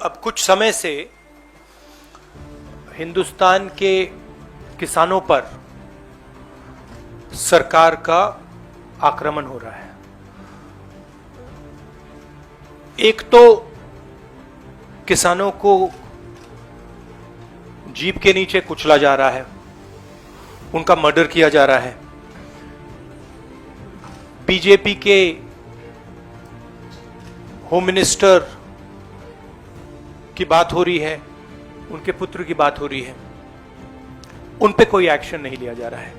अब कुछ समय से हिंदुस्तान के किसानों पर सरकार का आक्रमण हो रहा है। एक तो किसानों को जीप के नीचे कुचला जा रहा है, उनका मर्डर किया जा रहा है। बीजेपी के होम मिनिस्टर की बात हो रही है, उनके पुत्र की बात हो रही है, उन पे कोई एक्शन नहीं लिया जा रहा है।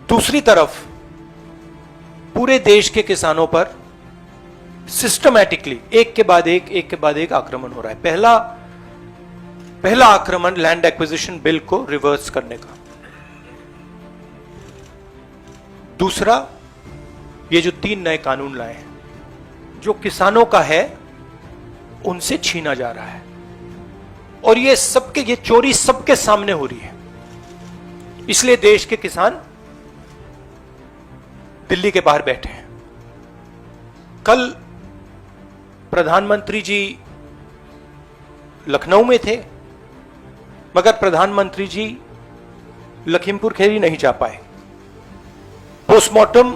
दूसरी तरफ पूरे देश के किसानों पर सिस्टमैटिकली एक के बाद एक आक्रमण हो रहा है। पहला आक्रमण लैंड एक्विजिशन बिल को रिवर्स करने का, दूसरा ये जो 3 नए कानून लाए हैं जो किसानों का है उनसे छीना जा रहा है, और ये चोरी सबके सामने हो रही है। इसलिए देश के किसान दिल्ली के बाहर बैठे हैं। कल प्रधानमंत्री जी लखनऊ में थे, मगर प्रधानमंत्री जी लखीमपुर खीरी नहीं जा पाए। पोस्टमार्टम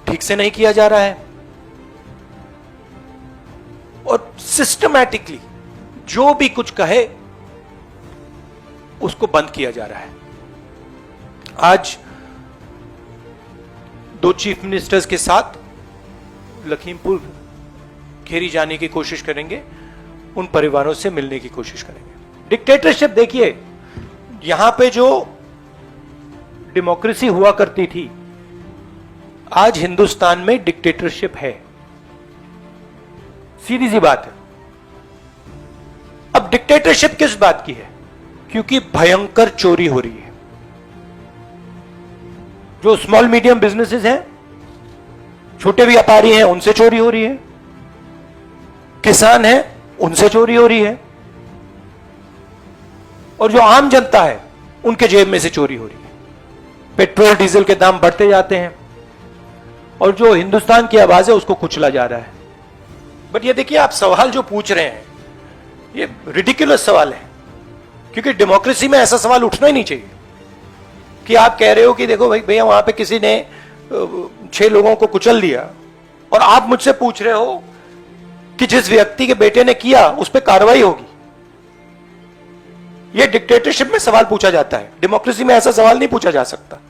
ठीक से नहीं किया जा रहा है, और सिस्टमैटिकली जो भी कुछ कहे उसको बंद किया जा रहा है। आज 2 चीफ मिनिस्टर्स के साथ लखीमपुर खीरी जाने की कोशिश करेंगे, उन परिवारों से मिलने की कोशिश करेंगे। डिक्टेटरशिप देखिए, यहां पे जो डेमोक्रेसी हुआ करती थी, आज हिंदुस्तान में डिक्टेटरशिप है। सीधी सी बात है। अब डिक्टेटरशिप किस बात की है? क्योंकि भयंकर चोरी हो रही है। जो स्मॉल मीडियम बिजनेसेस हैं, छोटे व्यापारी हैं, उनसे चोरी हो रही है। किसान हैं, उनसे चोरी हो रही है, और जो आम जनता है उनके जेब में से चोरी हो रही है। पेट्रोल डीजल के दाम बढ़ते जाते हैं, और जो हिंदुस्तान की आवाज है उसको कुचला जा रहा है। बट ये देखिए, आप सवाल जो पूछ रहे हैं ये रिडिकुलस सवाल है, क्योंकि डेमोक्रेसी में ऐसा सवाल उठना ही नहीं चाहिए कि आप कह रहे हो कि देखो भाई भैया वहां पे किसी ने 6 लोगों को कुचल दिया, और आप मुझसे पूछ रहे हो कि जिस व्यक्ति के बेटे ने किया उस पर कार्रवाई होगी। यह डिक्टेटरशिप में सवाल पूछा जाता है, डेमोक्रेसी में ऐसा सवाल नहीं पूछा जा सकता।